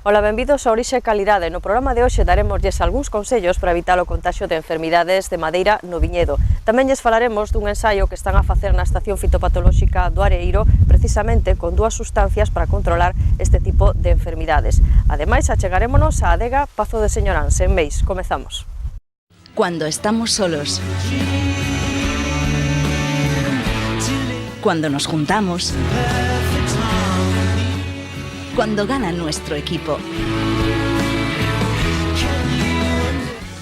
Ola, benvidos a Orixe e Calidade. No programa de hoxe daremosles algúns consellos para evitar o contagio de enfermidades de madeira no viñedo. Tamén lles falaremos dun ensaio que están a facer na estación fitopatolóxica do Areeiro, precisamente con dúas sustancias para controlar este tipo de enfermidades. Ademais, achegarémonos á adega Pazo de Señoráns, en Meis. Comezamos. Cuando estamos solos. Cuando nos juntamos. Cuando gana nuestro equipo.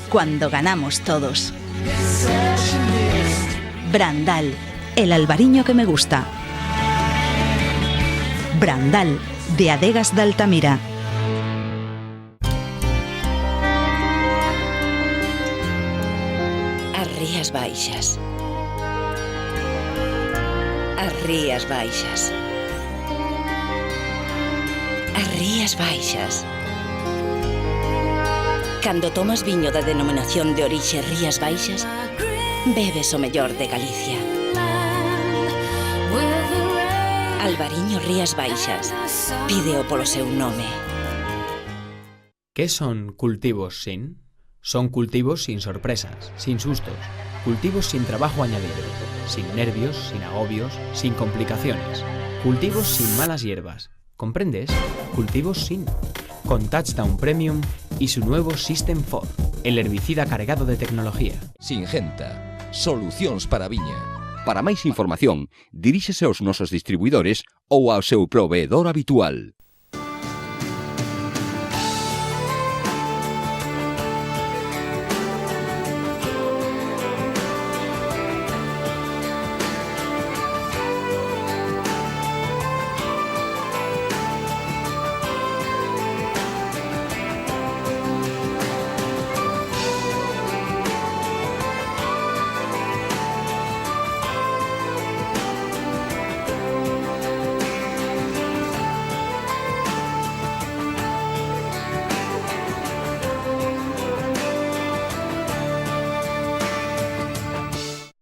Cuando ganamos todos. Brandal, el albariño que me gusta. Brandal, de Adegas de Altamira. As Rías Baixas. As Rías Baixas. As Rías Baixas. Cando tomas viño da denominación de orixe Rías Baixas, bebes o mellor de Galicia. Albariño Rías Baixas. Pídeo polo seu nome. ¿Qué son cultivos sin? Son cultivos sin sorpresas, sin sustos, cultivos sin trabajo añadido, sin nervios, sin agobios, sin complicaciones, cultivos sin malas hierbas. ¿Comprendes? Cultivos sin. Con Touchdown Premium y su nuevo System 4, el herbicida cargado de tecnología. Singenta, solucións para a viña. Para máis información, diríxese aos nosos distribuidores ou ao seu proveedor habitual.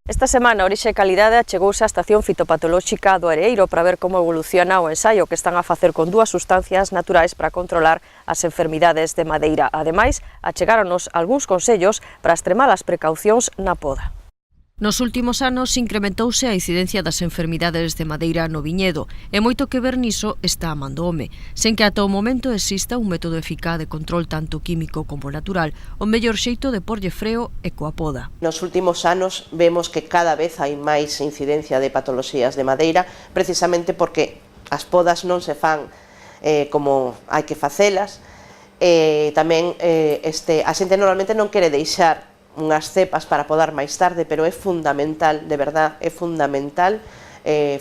Esta semana, Orixe e Calidade achegouse á estación fitopatolóxica do Areeiro para ver como evoluciona o ensaio que están a facer con dúas sustancias naturais para controlar as enfermidades de madeira. Ademais, achegáronos algúns consellos para extremar as precaucións na poda. Nos últimos anos incrementouse a incidencia das enfermidades de madeira no viñedo e moito que ver niso está a man do home. Sen que ata o momento exista un método eficaz de control tanto químico como natural, o mellor xeito de porlle freo é coa poda. Nos últimos anos vemos que cada vez hai máis incidencia de patoloxías de madeira, precisamente porque as podas non se fan como hai que facelas. Tamén a xente normalmente non quere deixar unhas cepas para podar máis tarde, pero é fundamental, de verdad, é fundamental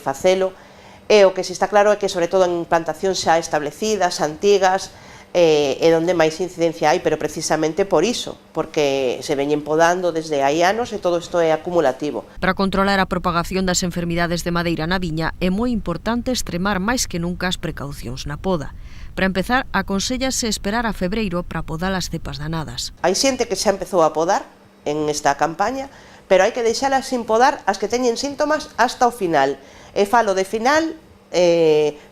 facelo. E o que si está claro é que, sobre todo en plantacións xa establecidas, antigas, é onde máis incidencia hai, pero precisamente por iso, porque se veñen podando desde hai anos e todo isto é acumulativo. Para controlar a propagación das enfermidades de madeira na viña é moi importante extremar máis que nunca as precaucións na poda. Para empezar, aconsellase esperar a febreiro para podar as cepas danadas. Hai xente que xa empezou a podar en esta campaña, pero hai que deixalas sin podar as que teñen síntomas hasta o final. E falo de final,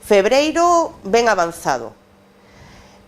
febreiro ben avanzado.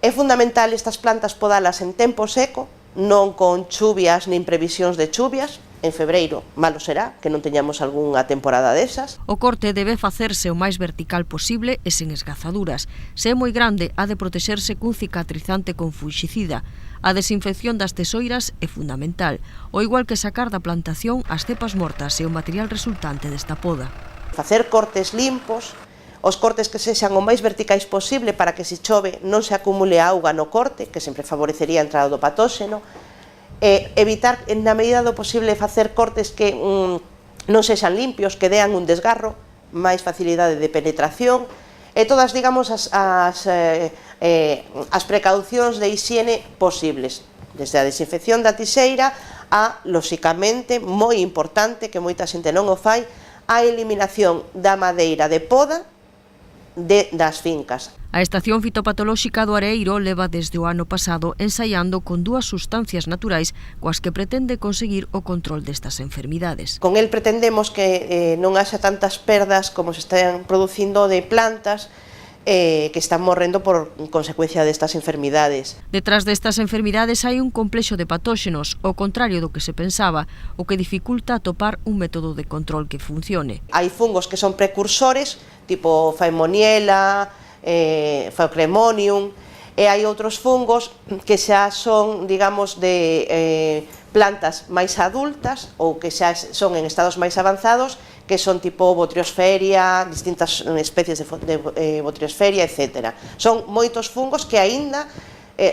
É fundamental estas plantas podalas en tempo seco, non con chuvias nin previsións de chuvias. En febreiro malo será que non teñamos algunha temporada desas. O corte debe facerse o máis vertical posible e sen esgazaduras. Se é moi grande, ha de protexerse cun cicatrizante con funxicida. A desinfección das tesoiras é fundamental, o igual que sacar da plantación as cepas mortas e o material resultante desta poda. Facer cortes limpos, os cortes que sexan o máis verticais posible para que se chove non se acumule auga no corte, que sempre favorecería a entrada do patóxeno, e evitar, na medida do posible, facer cortes que non sexan limpios, que dean un desgarro, máis facilidade de penetración, e todas, digamos, as precaucións de hixiene posibles, desde a desinfección da tixeira a, lóxicamente, moi importante, que moita xente non o fai, a eliminación da madeira de poda das fincas. A estación fitopatolóxica do Areeiro leva desde o ano pasado ensaiando con dúas sustancias naturais coas que pretende conseguir o control destas enfermidades. Con el pretendemos que non haxa tantas perdas como se están producindo de plantas que están morrendo por consecuencia destas enfermidades. Detrás destas enfermidades hai un complexo de patóxenos, ao contrario do que se pensaba, o que dificulta atopar un método de control que funcione. Hai fungos que son precursores, tipo Phaemonniella, Phaeocremonium, e hai outros fungos que xa son, digamos, de plantas máis adultas ou que xa son en estados máis avanzados, que son tipo Botriosferia, distintas especies de Botriosferia, etc. Son moitos fungos que aínda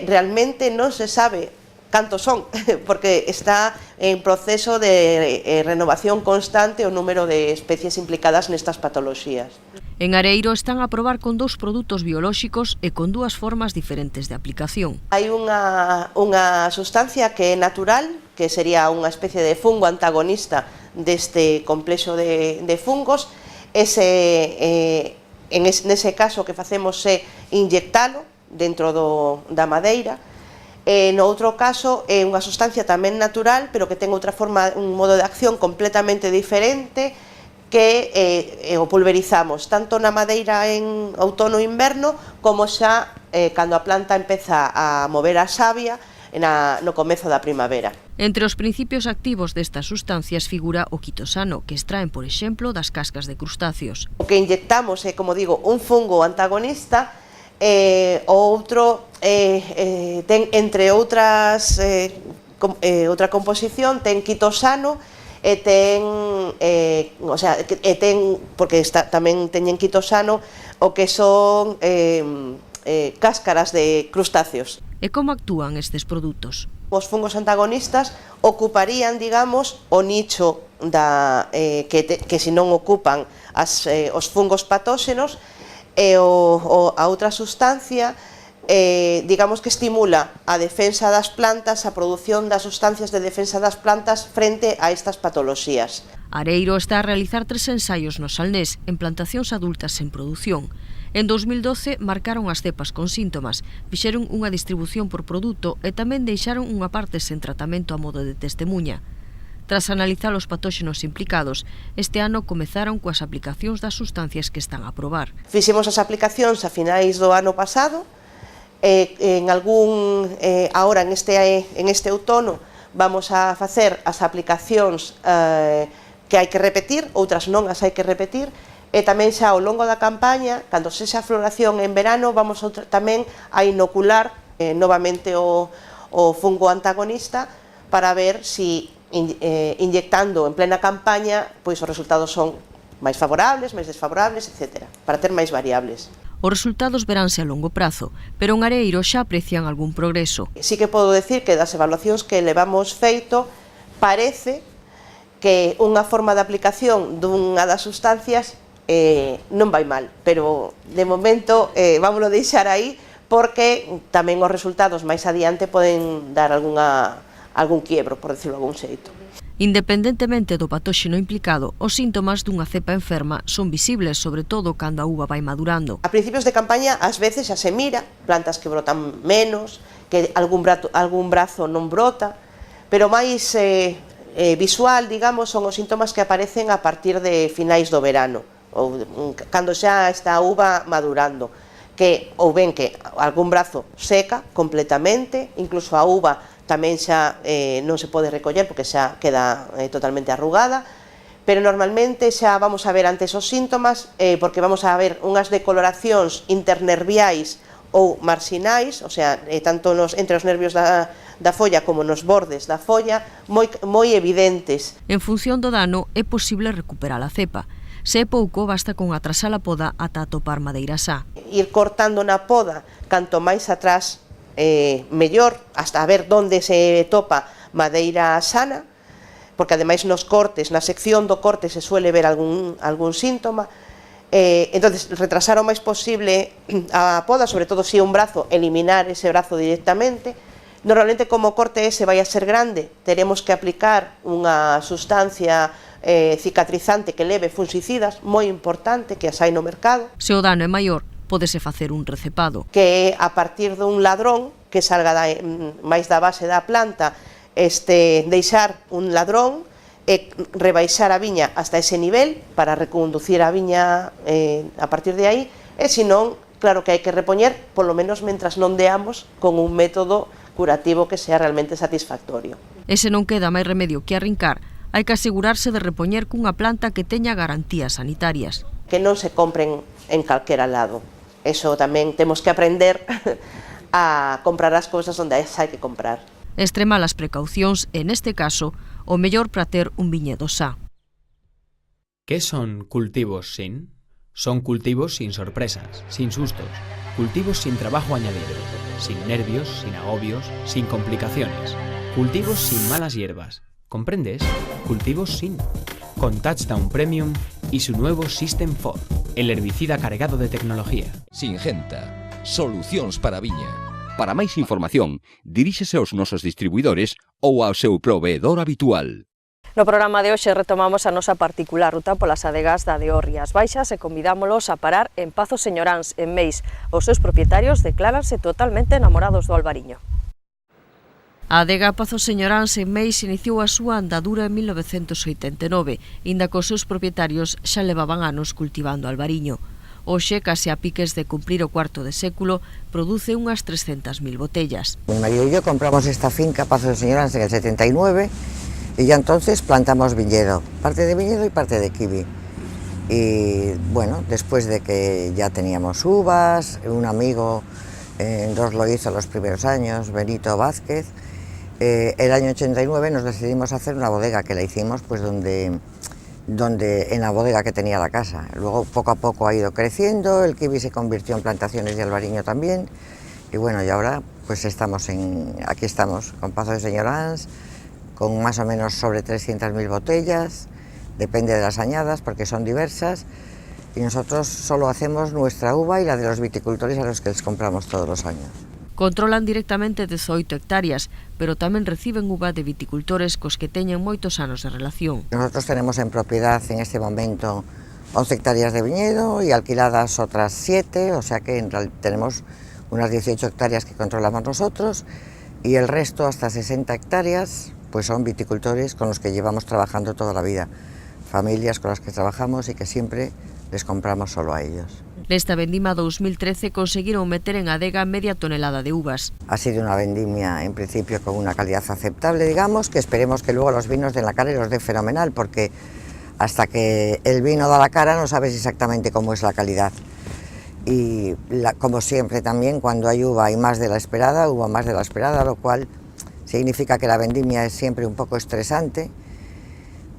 realmente non se sabe cantos son, porque está en proceso de renovación constante o número de especies implicadas nestas patoloxías. En Areiro están a probar con 2 produtos biolóxicos e con 2 formas diferentes de aplicación. Hai unha sustancia que é natural, que sería unha especie de fungo antagonista deste complexo de fungos. Nese caso o que facemos é inyectalo dentro da madeira. No outro caso é unha sustancia tamén natural, pero que ten outra forma, un modo de acción completamente diferente, que o pulverizamos tanto na madeira en outono e inverno, como xa cando a planta empeza a mover a savia no comezo da primavera. Entre os principios activos destas sustancias figura o quitosano, que extraen, por exemplo, das cascas de crustáceos. O que inyectamos é, como digo, un fungo antagonista, o outro ten, entre outras, outra composición, ten quitosano, e ten, porque tamén teñen quitosano o que son cáscaras de crustáceos. E como actúan estes produtos? Os fungos antagonistas ocuparían, digamos, o nicho que se non ocupan os fungos patóxenos, e a outra sustancia, digamos que estimula a defensa das plantas, a produción das sustancias de defensa das plantas frente a estas patoloxías. Areiro está a realizar 3 ensaios no Salnés, en plantacións adultas en produción. En 2012 marcaron as cepas con síntomas, fixeron unha distribución por produto e tamén deixaron unha parte sen tratamento a modo de testemuña. Tras analizar os patóxenos implicados, este ano comezaron coas aplicacións das sustancias que están a probar. Fixemos as aplicacións a finais do ano pasado, agora en este outono vamos a facer as aplicacións que hai que repetir, outras non as hai que repetir, e tamén xa ao longo da campaña, cando sexa a floración en verano, vamos tamén a inocular novamente o fungo antagonista para ver si inyectando en plena campaña, pois os resultados son máis favorables, máis desfavorables, etc., para ter máis variables. Os resultados veránse a longo prazo, pero en Areiro xa aprecian algún progreso. Sí que podo decir que das evaluacións que levamos feito, parece que unha forma de aplicación dunha das sustancias non vai mal, pero de momento vámoslo deixar aí, porque tamén os resultados máis adiante poden dar algún quiebro, por decirlo de algún xeito. Independentemente do patóxeno implicado, os síntomas dunha cepa enferma son visibles, sobre todo cando a uva vai madurando. A principios de campaña, ás veces xa se mira plantas que brotan menos, que algún brazo non brota, pero máis visual, digamos, son os síntomas que aparecen a partir de finais do verano, ou cando xa está a uva madurando, ou ben que algún brazo seca completamente, incluso a uva tamén xa non se pode recoller porque xa queda totalmente arrugada, pero normalmente xa vamos a ver antes os síntomas, porque vamos a ver unhas decoloracións internerviais ou marxinais, o sea, tanto entre os nervios da folla como nos bordes da folla, moi evidentes. En función do dano, é posible recuperar a cepa. Se é pouco, basta con atrasar a poda ata atopar madeira sa. Ir cortando na poda, canto máis atrás, mellor, hasta ver onde se topa madeira sana, porque ademais nos cortes, na sección do corte se suele ver algún síntoma. Entonces, retrasar o máis posible a poda, sobre todo se é un brazo, eliminar ese brazo directamente. Normalmente, como o corte ese vai a ser grande, teremos que aplicar unha sustancia cicatrizante que leve fungicidas, moi importante, que as hai no mercado. Se o dano é maior, pódese facer un recepado. Que é a partir dun ladrón que salga máis da base da planta, deixar un ladrón e rebaixar a viña hasta ese nivel para reconducir a viña a partir de aí, e senón Claro que hai que repoñer, polo menos mentras non deamos con un método curativo que sea realmente satisfactorio. E se non queda máis remedio que arrincar, hai que asegurarse de repoñer cunha planta que teña garantías sanitarias. Que non se compren en calquera lado. Eso tamén temos que aprender a comprar as cousas onde hai que comprar. Extremar as precaucións e, neste caso, o mellor para ter un viñedo sa. ¿Qué son cultivos sin? Son cultivos sin sorpresas, sin sustos, cultivos sin trabajo añadido, sin nervios, sin agobios, sin complicaciones, cultivos sin malas hierbas. ¿Comprendes? Cultivos sin. Con Touchdown Premium y su nuevo System 4, el herbicida cargado de tecnología. Singenta, solucións para a viña. Para máis información, diríxese aos nosos distribuidores ou ao seu proveedor habitual. No programa de hoxe retomamos a nosa particular ruta polas adegas da Deo Rías Baixas e convidámolos a parar en Pazos Señoráns, en Meis. Os seus propietarios decláranse totalmente enamorados do albariño. A adega Pazos Señoráns en Meis iniciou a súa andadura en 1989, inda que os seus propietarios xa levaban anos cultivando albariño. Hoxe, case a piques de cumprir o cuarto de século, produce unhas 300.000 botellas. Mi marido y yo compramos esta finca Pazos Señoráns en el 79 y ya entonces plantamos viñedo, parte de viñedo y parte de kiwi. Y bueno, después de que ya teníamos uvas, un amigo nos lo hizo los primeros años, Benito Vázquez, el año 89 nos decidimos hacer una bodega que la hicimos pues donde en la bodega que tenía la casa. Luego poco a poco ha ido creciendo, el kiwi se convirtió en plantaciones de albariño también y bueno, y ahora pues aquí estamos con Pazos Señoráns, con más o menos sobre 300.000 botellas, depende de las añadas porque son diversas, y nosotros solo hacemos nuestra uva y la de los viticultores a los que les compramos todos los años. Controlan directamente 18 hectáreas, pero tamén reciben uva de viticultores cos que teñen moitos anos de relación. Nosotros tenemos en propiedad en este momento 11 hectáreas de viñedo y alquiladas otras 7, o sea que tenemos unas 18 hectáreas que controlamos nosotros, y el resto, hasta 60 hectáreas, pues son viticultores con los que llevamos trabajando toda la vida, familias con las que trabajamos y que siempre les compramos solo a ellos. Nesta vendima 2013 conseguiron meter en adega media tonelada de uvas. Ha sido una vendimia en principio con una calidad aceptable, digamos, que esperemos que luego los vinos den la cara y los dé fenomenal, porque hasta que el vino da la cara no sabes exactamente cómo es la calidad. Y como siempre también, cuando hay uva hay más de la esperada, hubo más de la esperada, lo cual significa que la vendimia es siempre un poco estresante,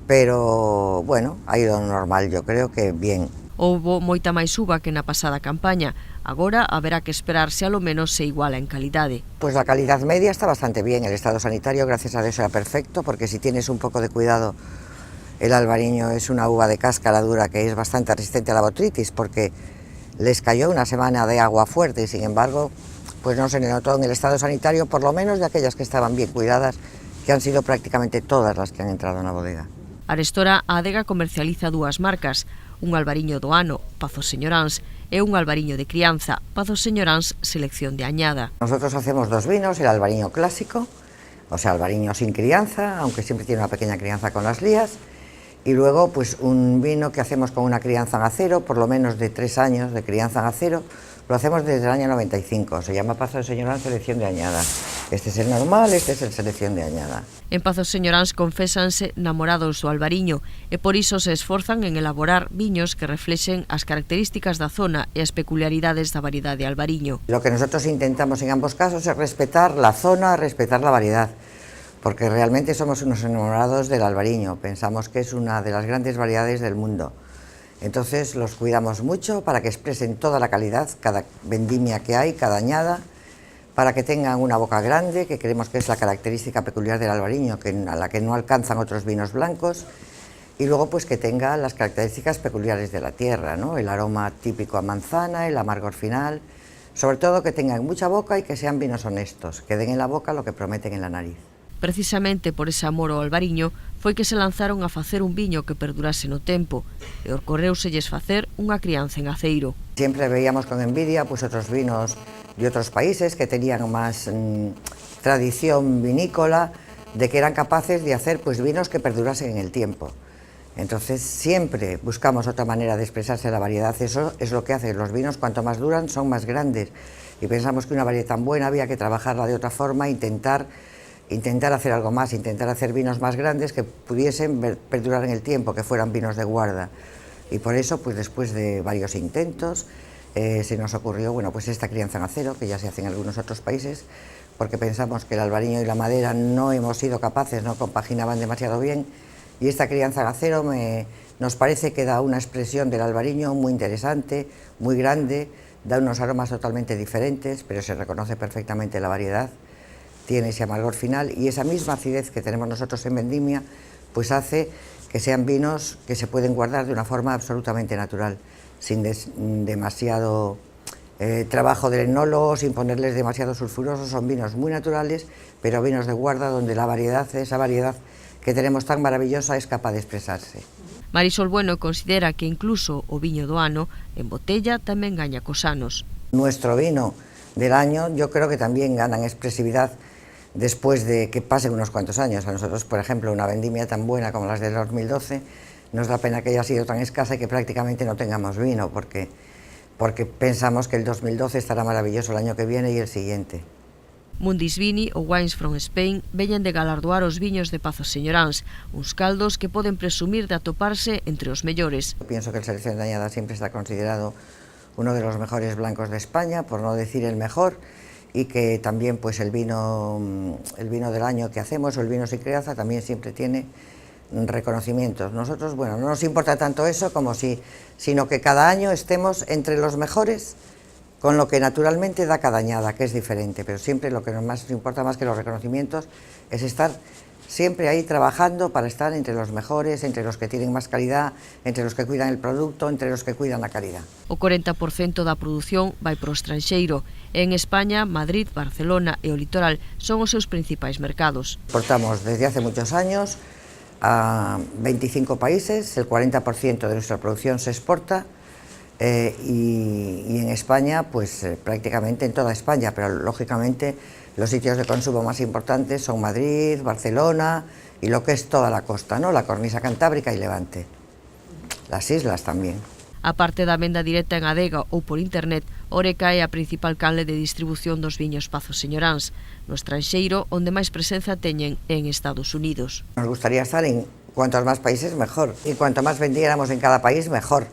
pero bueno, ha ido normal, yo creo que bien. Houbo moita máis uva que na pasada campaña, agora haberá que esperar se a lo menos se iguala en calidade. Pues la calidad media está bastante bien, el estado sanitario gracias a Dios era perfecto, porque si tienes un poco de cuidado, el albariño es una uva de cáscara dura que es bastante resistente a la botrytis, porque les cayó una semana de agua fuerte y sin embargo pues no se le notó en el estado sanitario, por lo menos de aquellas que estaban bien cuidadas, que han sido prácticamente todas las que han entrado en la bodega. Arestora, a adega comercializa dúas marcas, un albariño do ano, Pazos Señoráns, e un albariño de crianza, Pazos Señoráns Selección de Añada. Nosotros hacemos dos vinos, el albariño clásico, o sea, albariño sin crianza, aunque siempre tiene una pequeña crianza con las lías, y luego pues un vino que hacemos con una crianza en acero, por lo menos de 3 años de crianza en acero, lo hacemos desde el año 95, se llama Pazos Señoráns Selección de Añada. Este es el normal, este es el Selección de Añada. En Pazos Señoráns confésanse namorados do albariño e por iso se esforzan en elaborar viños que reflexen as características da zona e as peculiaridades da variedade albariño. Lo que nosotros intentamos en ambos casos es respetar la zona, respetar la variedad, porque realmente somos unos enamorados del albariño, pensamos que es una de las grandes variedades del mundo. Entonces los cuidamos mucho para que expresen toda la calidad, cada vendimia que hay, cada añada, para que tengan una boca grande, que creemos que es la característica peculiar del albariño, a la que no alcanzan otros vinos blancos, y luego pues que tenga las características peculiares de la tierra, ¿no? El aroma típico a manzana, el amargor final, sobre todo que tengan mucha boca y que sean vinos honestos, que den en la boca lo que prometen en la nariz. Precisamente por ese amor ao albariño foi que se lanzaron a facer un viño que perdurase no tempo e ocorreuselles facer unha crianza en aceiro. Siempre veíamos con envidia pues otros vinos de otros países que tenían más tradición vinícola, de que eran capaces de hacer pues vinos que perdurasen en el tiempo. Entonces siempre buscamos otra manera de expresarse la variedad. Eso es lo que hace. Los vinos, cuanto más duran, son más grandes. Y pensamos que una variedad tan buena había que trabajarla de otra forma, intentar hacer algo más, intentar hacer vinos más grandes que pudiesen perdurar en el tiempo, que fueran vinos de guarda. Y por eso, pues después de varios intentos, se nos ocurrió, bueno, pues esta crianza en acero, que ya se hace en algunos otros países, porque pensamos que el albariño y la madera no hemos sido capaces, no compaginaban demasiado bien. Y esta crianza en acero nos parece que da una expresión del albariño muy interesante, muy grande, da unos aromas totalmente diferentes, pero se reconoce perfectamente la variedad, tiene ese amargor final y esa misma acidez que tenemos nosotros en vendimia, pues hace que sean vinos que se pueden guardar de una forma absolutamente natural, sin demasiado trabajo del enólogo, sin ponerles demasiado sulfurosos. Son vinos muy naturales, pero vinos de guarda donde la variedad, esa variedad que tenemos tan maravillosa, es capaz de expresarse. Marisol Bueno considera que incluso o viño do ano en botella tamén gaña cos anos. Nuestro vino del año yo creo que también gana en expresividad después de que pasen unos cuantos años. A nosotros, por ejemplo, una vendimia tan buena como las del 2012, nos da pena que haya sido tan escasa y que prácticamente no tengamos vino, porque pensamos que el 2012 estará maravilloso el año que viene y el siguiente. Mundis Vini ou Wines from Spain veñen de galardoar os viños de Pazos Señoráns, uns caldos que poden presumir de atoparse entre os mellores. Pienso que el Selección de Añada siempre está considerado uno de los mejores blancos de España, por no decir el mejor, y que también pues el vino del año que hacemos, o el vino sin crianza, también siempre tiene reconocimientos. Nosotros, bueno, no nos importa tanto eso sino que cada año estemos entre los mejores, con lo que naturalmente da cada añada, que es diferente, pero siempre lo que nos importa más que los reconocimientos es estar siempre ahí trabajando para estar entre los mejores, entre los que tienen más calidad, entre los que cuidan el producto, entre los que cuidan la calidad. O 40% da produción vai para o estranxeiro. En España, Madrid, Barcelona e o litoral son os seus principais mercados. Exportamos desde hace muchos años a 25 países, el 40% de nuestra producción se exporta, y en España, pues prácticamente en toda España, pero lógicamente los sitios de consumo más importantes son Madrid, Barcelona y lo que es toda la costa, ¿no? La cornisa cantábrica y Levante, las islas también. A parte da venda directa en adega ou por internet, Oreca é a principal canle de distribución dos viños Pazos Señoráns. No estranxeiro, onde máis presenza teñen en Estados Unidos. Nos gustaría estar en cuantos más países mejor, y cuanto más vendiéramos en cada país mejor.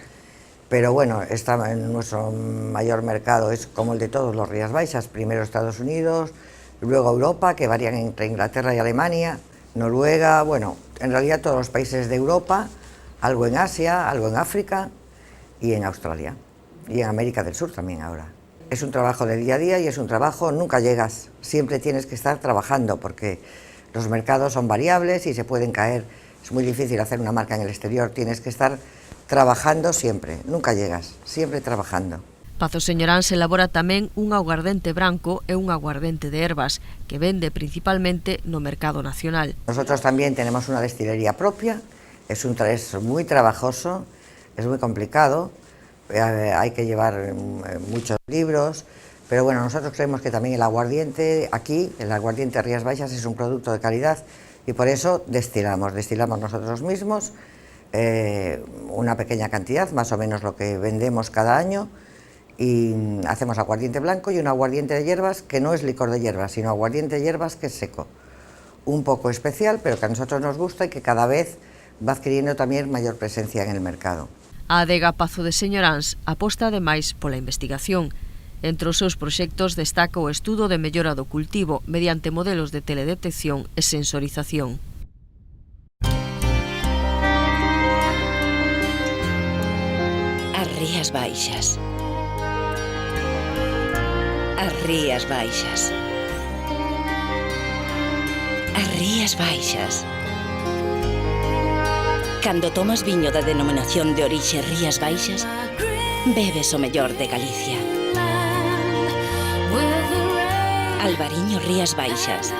Pero bueno, nuestro mayor mercado es como el de todos, los Rías Baixas, primero Estados Unidos, luego Europa, que varían entre Inglaterra y Alemania, Noruega, bueno, en realidad todos los países de Europa, algo en Asia, algo en África y en Australia, y en América del Sur también ahora. Es un trabajo de día a día y es un trabajo, nunca llegas, siempre tienes que estar trabajando porque los mercados son variables y se pueden caer, es muy difícil hacer una marca en el exterior, tienes que estar trabajando siempre, nunca llegas, siempre trabajando. Pazos Señoráns elabora tamén un aguardente branco e un aguardente de ervas, que vende principalmente no mercado nacional. Nosotros también tenemos una destilería propia, es muy trabajoso, es muy complicado, hay que llevar muchos libros, pero bueno, nosotros creemos que también el aguardiente aquí, el aguardiente Rías Baixas, es un producto de calidad y por eso destilamos nosotros mismos, una pequeña cantidad, más o menos lo que vendemos cada año, y hacemos aguardiente blanco y un aguardiente de hierbas que no es licor de hierbas, sino aguardiente de hierbas que es seco, un poco especial, pero que a nosotros nos gusta y que cada vez va adquiriendo también mayor presencia en el mercado. A adega Pazo de Señoráns aposta ademais pola investigación. Entre os seus proxectos destaca o estudo de mellora do cultivo mediante modelos de teledetección e sensorización. As Rías Baixas. As Rías Baixas. As Rías Baixas. Cando tomas viño da denominación de orixe Rías Baixas, bebes o mellor de Galicia. Albariño Rías Baixas.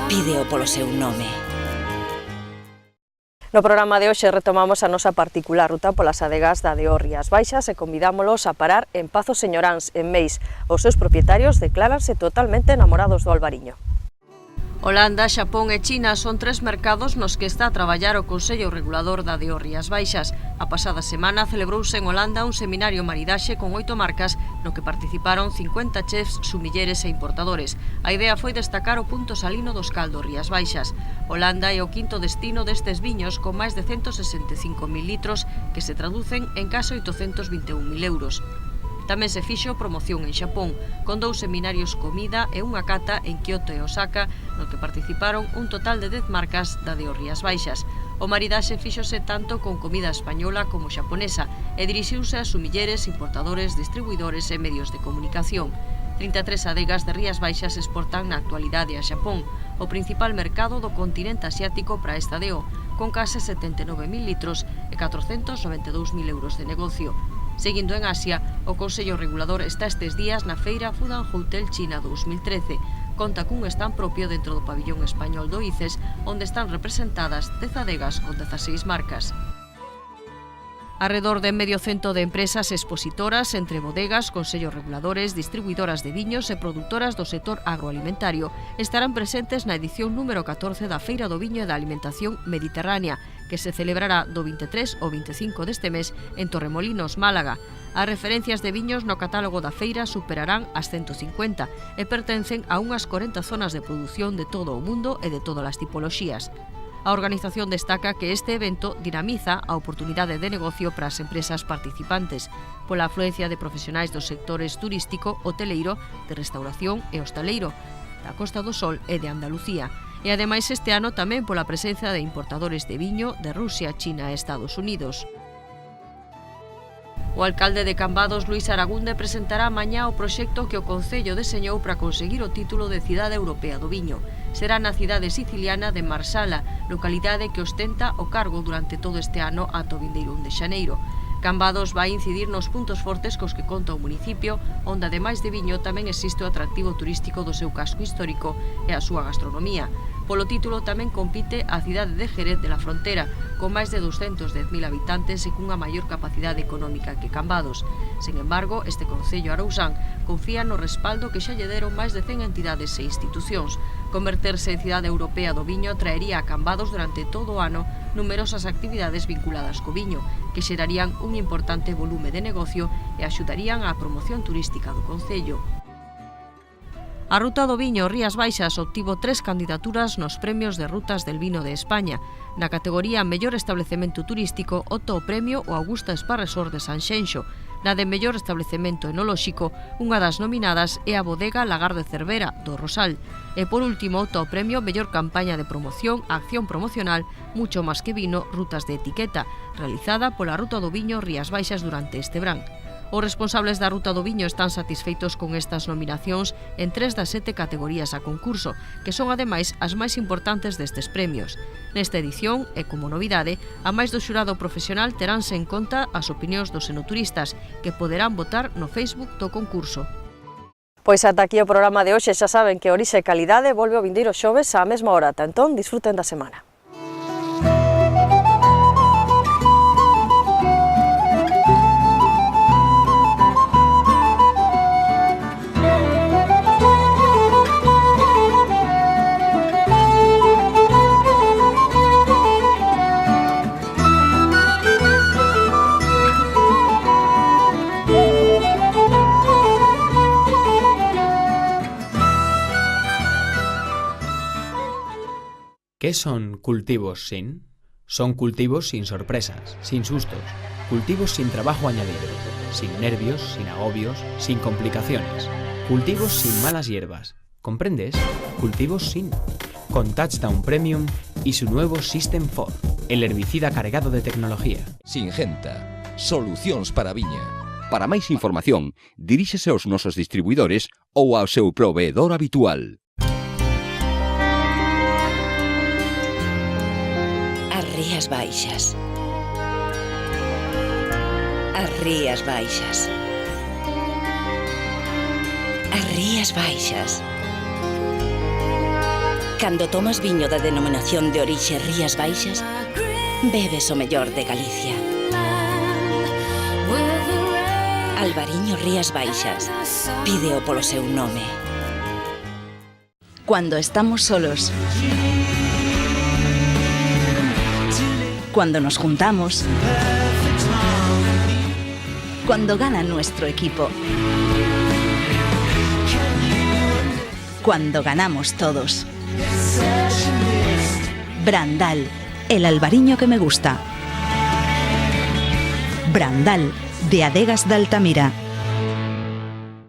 Pídeo polo seu nome. No programa de hoxe retomamos a nosa particular ruta polas adegas da DO Rías Baixas e convidámolos a parar en Pazos Señoráns, en Meis. Os seus propietarios decláranse totalmente enamorados do albariño. Holanda, Xapón e China son tres mercados nos que está a traballar o Consello Regulador da DO Rías Baixas. A pasada semana celebrouse en Holanda un seminario maridaxe con 8 marcas no que participaron 50 chefs, sumilleres e importadores. A idea foi destacar o punto salino dos Cal do Rías Baixas. Holanda é o quinto destino destes viños con máis de 165.000 litros que se traducen en case 821.000 euros. Tamén se fixo promoción en Xapón, con 2 seminarios comida e unha cata en Kyoto e Osaka, no que participaron un total de 10 marcas da DO Rías Baixas. O maridaxe fíxose tanto con comida española como xaponesa e dirixiuse a sumilleres, importadores, distribuidores e medios de comunicación. 33 adegas de Rías Baixas exportan na actualidade a Xapón, o principal mercado do continente asiático para esta DO, con case 79.000 litros e 492.000 euros de negocio. Seguindo en Asia, o Consello Regulador está estes días na feira Fudan Hotel China 2013. Conta cun stand propio dentro do pabillón español do ICES, onde están representadas 10 adegas con 16 marcas. Arredor de medio cento de empresas expositoras entre bodegas, consellos reguladores, distribuidoras de viños e produtoras do sector agroalimentario estarán presentes na edición número 14 da Feira do Viño e da Alimentación Mediterránea, que se celebrará do 23 ao 25 deste mes en Torremolinos, Málaga. As referencias de viños no catálogo da feira superarán as 150 e pertencen a unhas 40 zonas de produción de todo o mundo e de todas as tipoloxías. A organización destaca que este evento dinamiza a oportunidade de negocio para as empresas participantes, pola afluencia de profesionais dos sectores turístico, hoteleiro, de restauración e hostaleiro, da Costa do Sol e de Andalucía. E ademais este ano tamén pola presencia de importadores de viño de Rusia, China e Estados Unidos. O alcalde de Cambados, Luís Aragunde, presentará mañá o proxecto que o Concello deseñou para conseguir o título de Cidade Europea do Viño. Será na cidade siciliana de Marsala, localidade que ostenta o cargo durante todo este ano ata o vindeiro 1 de xaneiro. Cambados vai incidir nos puntos fortes cos que conta o municipio, onde ademais de viño tamén existe o atractivo turístico do seu casco histórico e a súa gastronomía. Polo título tamén compite a cidade de Jerez de la Frontera, con máis de 210.000 habitantes e cunha maior capacidade económica que Cambados. Sen embargo, este Concello Arousán confía no respaldo que xa lle deron máis de 100 entidades e institucións. Converterse en cidade europea do viño traería a Cambados durante todo o ano numerosas actividades vinculadas co viño, que xerarían un importante volume de negocio e axudarían á promoción turística do Concello. A Ruta do Viño Rías Baixas obtivo 3 candidaturas nos premios de Rutas del Vino de España. Na categoría Mellor Establecemento Turístico opta o premio o Augusta Spa Resort de Sanxenxo. Na de Mellor Establecemento Enolóxico, unha das nominadas é a bodega Lagar de Cervera, do Rosal. E por último opta o premio Mellor Campaña de Promoción, Acción Promocional, Mucho Más que Vino, Rutas de Etiqueta, realizada pola Ruta do Viño Rías Baixas durante este verán. Os responsables da Ruta do Viño están satisfeitos con estas nominacións en 3 das 7 categorías a concurso, que son ademais as máis importantes destes premios. Nesta edición, e como novidade, a máis do xurado profesional teránse en conta as opinións dos enoturistas, que poderán votar no Facebook do concurso. Pois ata aquí o programa de hoxe. Xa saben que Orixe e Calidade volve o vindeiro xoves á mesma hora. Ata entón, disfruten da semana. ¿Qué son cultivos sin? Son cultivos sin sorpresas, sin sustos, cultivos sin trabajo añadido, sin nervios, sin agobios, sin complicaciones, cultivos sin malas hierbas. ¿Comprendes? Cultivos sin. Con Touchdown Premium y su nuevo System 4, el herbicida cargado de tecnología. Singenta, solucións para a viña. Para máis información, diríxese aos nosos distribuidores ou ao seu proveedor habitual. As Rías Baixas. As Rías Baixas. As Rías Baixas. Cando tomas viño da denominación de orixe Rías Baixas, bebes o mellor de Galicia. Albariño Rías Baixas. Pídeo polo seu nome. Cuando estamos solos. Cuando nos juntamos. Cuando gana nuestro equipo. Cuando ganamos todos. Brandal, el albariño que me gusta. Brandal, de Adegas de Altamira.